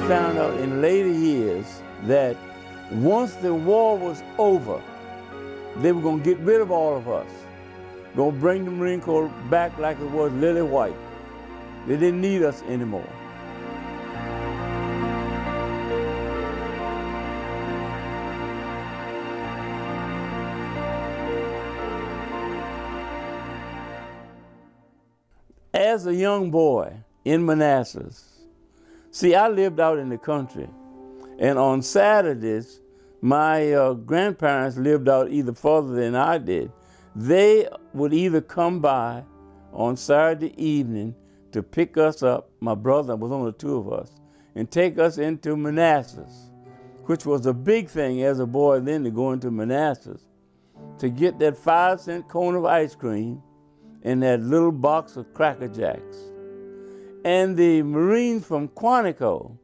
found out in later years that once the war was over, they were going to get rid of all of us. Going to bring the Marine Corps back like it was lily white. They didn't need us anymore. As a young boy in Manassas, see, I lived out in the country, and on Saturdays, my grandparents lived out either further than I did. They would either come by on Saturday evening to pick us up, my brother, was only two of us, and take us into Manassas, which was a big thing as a boy then to go into Manassas, to get that 5-cent cone of ice cream and that little box of Cracker Jacks. And the Marines from Quantico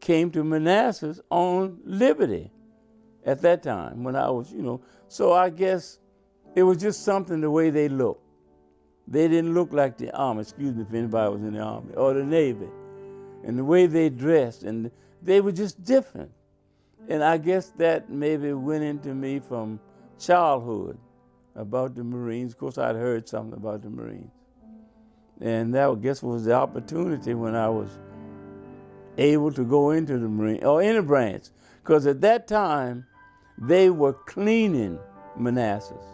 came to Manassas on Liberty at that time when I was, so I guess it was just something the way they looked. They didn't look like the Army, excuse me if anybody was in the Army, or the Navy. And the way they dressed, and they were just different. And I guess that maybe went into me from childhood about the Marines. Of course, I'd heard something about the Marines. And that, I guess, was the opportunity when I was able to go into the Marine, or any branch. Because at that time, they were cleaning Manassas.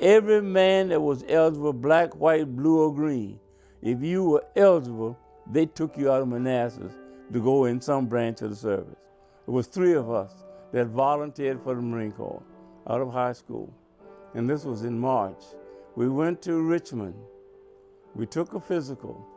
Every man that was eligible, black, white, blue, or green, if you were eligible, they took you out of Manassas to go in some branch of the service. It was 3 of us that volunteered for the Marine Corps out of high school. And this was in March. We went to Richmond. We took a physical.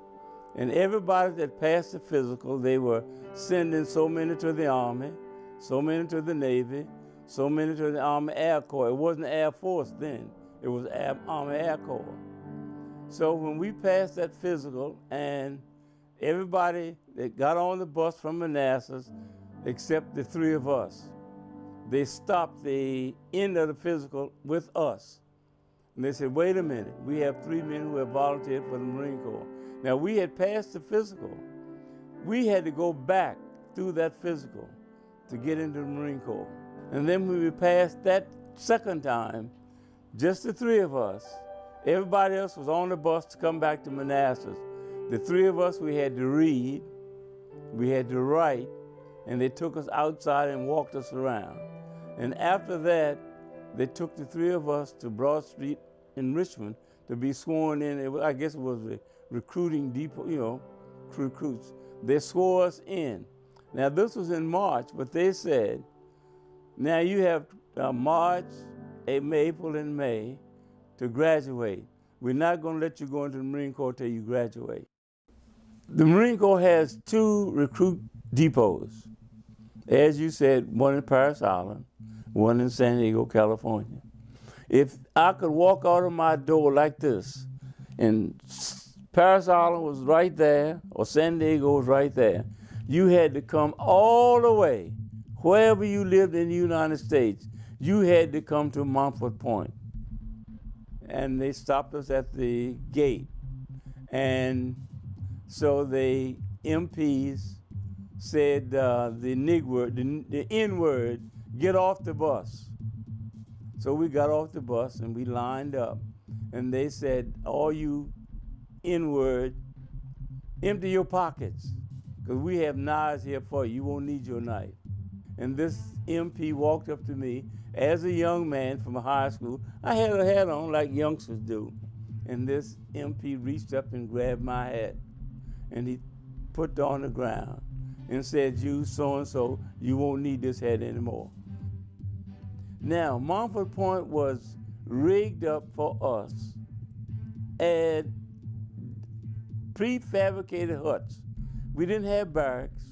And everybody that passed the physical, they were sending so many to the Army, so many to the Navy, so many to the Army Air Corps. It wasn't Air Force then. It was Army Air Corps. So when we passed that physical, and everybody that got on the bus from Manassas, except the 3 of us, they stopped the end of the physical with us. And they said, wait a minute, we have 3 men who have volunteered for the Marine Corps. Now, we had passed the physical. We had to go back through that physical to get into the Marine Corps. And then when we passed that second time, just the 3 of us, everybody else was on the bus to come back to Manassas. The 3 of us, we had to read, we had to write, and they took us outside and walked us around. And after that, they took the 3 of us to Broad Street in Richmond to be sworn in. I guess it was a recruiting depot, recruits. They swore us in. Now, this was in March, but they said, now you have March, April, and May to graduate. We're not going to let you go into the Marine Corps till you graduate. The Marine Corps has 2 recruit depots. As you said, one in Paris Island, one in San Diego, California. If I could walk out of my door like this, and Paris Island was right there, or San Diego was right there, you had to come all the way, wherever you lived in the United States, you had to come to Montford Point. And they stopped us at the gate. And so the MPs said the N-word, get off the bus. So we got off the bus and we lined up. And they said, all you N-word, empty your pockets, because we have knives here for you. You won't need your knife. And this MP walked up to me as a young man from high school. I had a hat on like youngsters do. And this MP reached up and grabbed my hat. And he put it on the ground and said, you so-and-so, you won't need this hat anymore. Now, Montford Point was rigged up for us at prefabricated huts. We didn't have barracks,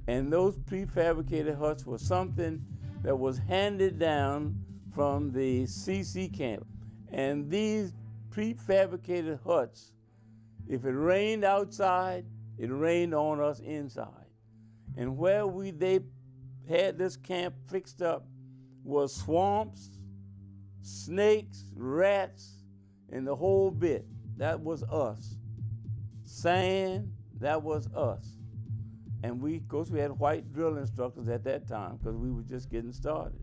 and those prefabricated huts were something that was handed down from the CC camp. And these prefabricated huts, if it rained outside, it rained on us inside. And where they had this camp fixed up was swamps, snakes, rats, and the whole bit. That was us. Sand, that was us. And of course, we had white drill instructors at that time because we were just getting started.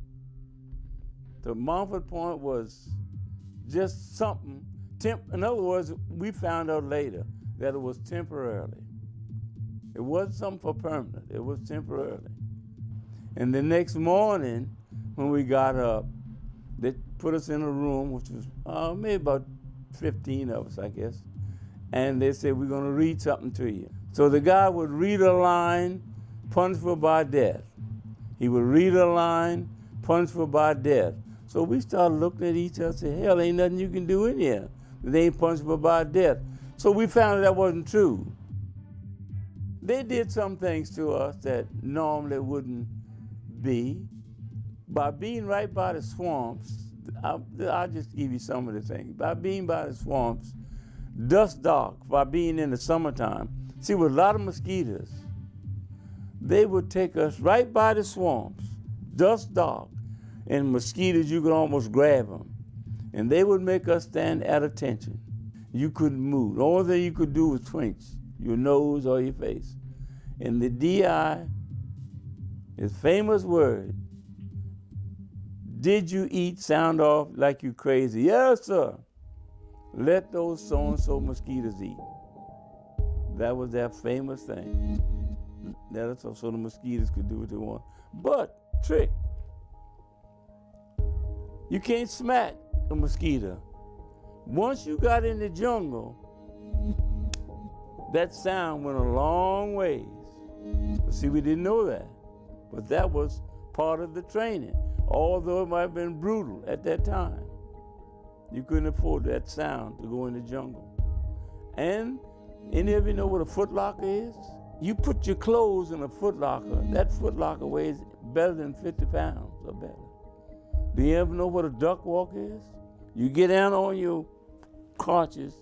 The Montford point was just something. In other words, we found out later that it was temporarily. It wasn't something for permanent. It was temporarily. And the next morning, when we got up, they put us in a room, which was maybe about 15 of us, I guess. And they said, we're going to read something to you. So the guy would read a line, punishable by death. He would read a line, punishable by death. So we started looking at each other and said, hell, ain't nothing you can do in here. They ain't punishable by death. So we found that wasn't true. They did some things to us that normally wouldn't be. By being right by the swamps, I'll just give you some of the things. By being by the swamps, dusk dark, by being in the summertime, see, with a lot of mosquitoes, they would take us right by the swamps, dusk dark, and mosquitoes, you could almost grab them. And they would make us stand at attention. You couldn't move. The only thing you could do was twitch your nose or your face. And the DI, his famous word, did you eat, sound off like you crazy? Yes, sir. Let those so-and-so mosquitoes eat. That was their famous thing. That so the mosquitoes could do what they want. But, trick, you can't smack a mosquito. Once you got in the jungle, that sound went a long ways. But see, we didn't know that. But that was part of the training, although it might have been brutal at that time. You couldn't afford that sound to go in the jungle. And any of you know what a footlocker is? You put your clothes in a footlocker. That footlocker weighs better than 50 pounds or better. Do you ever know what a duck walk is? You get down on your crotches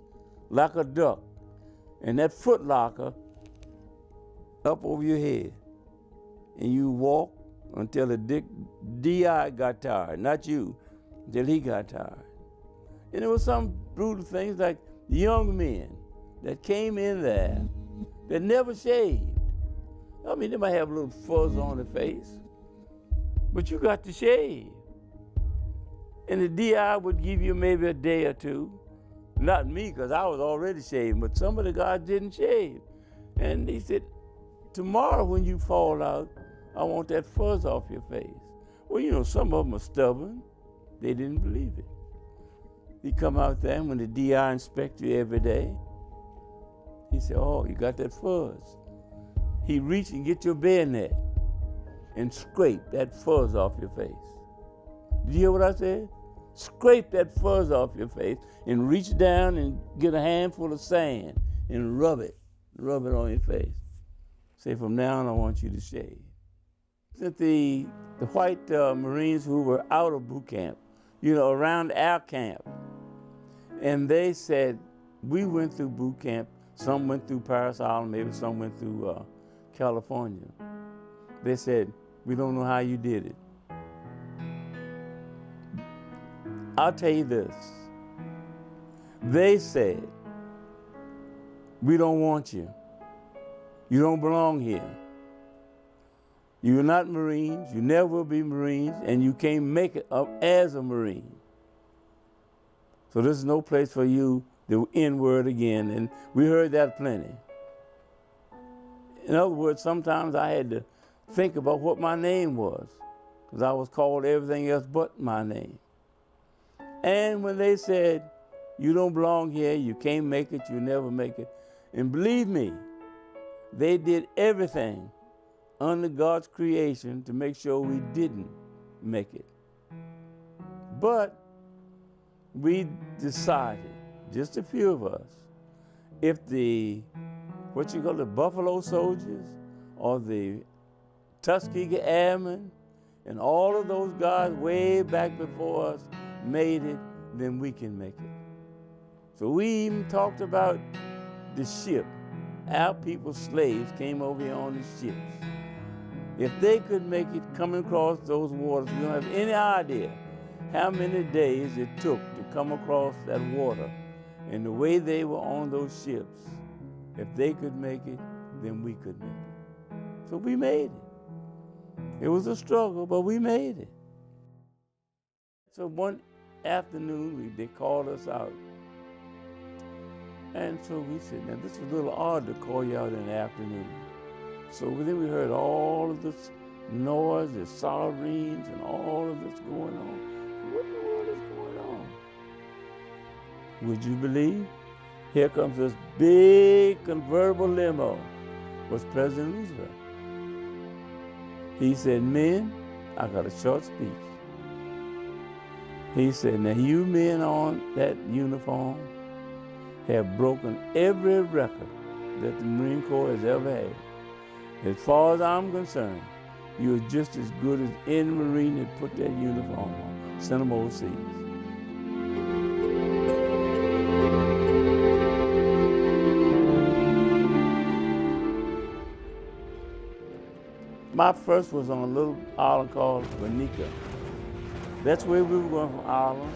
like a duck, and that footlocker up over your head, and you walk until the DI got tired, not you, until he got tired. And there were some brutal things like young men that came in there that never shaved. I mean, they might have a little fuzz on their face, but you got to shave. And the DI would give you maybe a day or two. Not me, because I was already shaving, but some of the guys didn't shave. And he said, tomorrow when you fall out, I want that fuzz off your face. Well, you know, some of them are stubborn. They didn't believe it. You come out there, and when the DI inspects you every day, he said, oh, you got that fuzz. He reach and get your bayonet and scrape that fuzz off your face. Did you hear what I said? Scrape that fuzz off your face and reach down and get a handful of sand and rub it on your face. Say, from now on, I want you to shave. The white Marines who were out of boot camp, you know, around our camp, and they said, we went through boot camp. Some went through Paris Island, maybe some went through California. They said, we don't know how you did it. I'll tell you this. They said, we don't want you. You don't belong here. You're not Marines, you never will be Marines, and you can't make it up as a Marine. So this is no place for you, the N-word again, and we heard that plenty. In other words, sometimes I had to think about what my name was, because I was called everything else but my name. And when they said, you don't belong here, you can't make it, you'll never make it, and believe me, they did everything under God's creation to make sure we didn't make it. But we decided, just a few of us, if the, what you call the Buffalo Soldiers or the Tuskegee Airmen and all of those guys way back before us made it, then we can make it. So we even talked about the ship. Our people, slaves, came over here on the ships. If they could make it coming across those waters, we don't have any idea how many days it took to come across that water. And the way they were on those ships, if they could make it, then we could make it. So we made it. It was a struggle, but we made it. So one afternoon, they called us out. And so we said, now this was a little odd to call you out in the afternoon. So then we heard all of this noise, the sirens and all of this going on. What in the world is going on? Would you believe? Here comes this big convertible limo. Was President Roosevelt. He said, men, I got a short speech. He said, now you men on that uniform have broken every record that the Marine Corps has ever had. As far as I'm concerned, you're just as good as any Marine that put that uniform on. Send them overseas. My first was on a little island called Bonica. That's where we were going from Ireland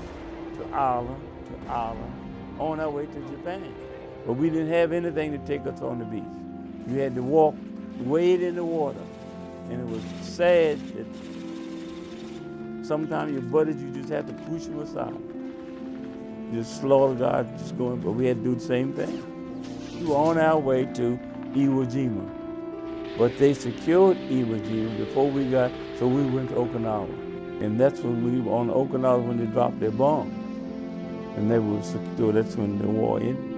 to Ireland to Ireland, on our way to Japan. But we didn't have anything to take us on the beach. You had to walk, wade in the water. And it was sad that sometimes your buddies, you just had to push them aside. Just slaughter God, just going, but we had to do the same thing. We were on our way to Iwo Jima. But they secured Iwo Jima before we got, so we went to Okinawa. And that's when we were on Okinawa when they dropped their bombs. And they were secured, that's when the war ended.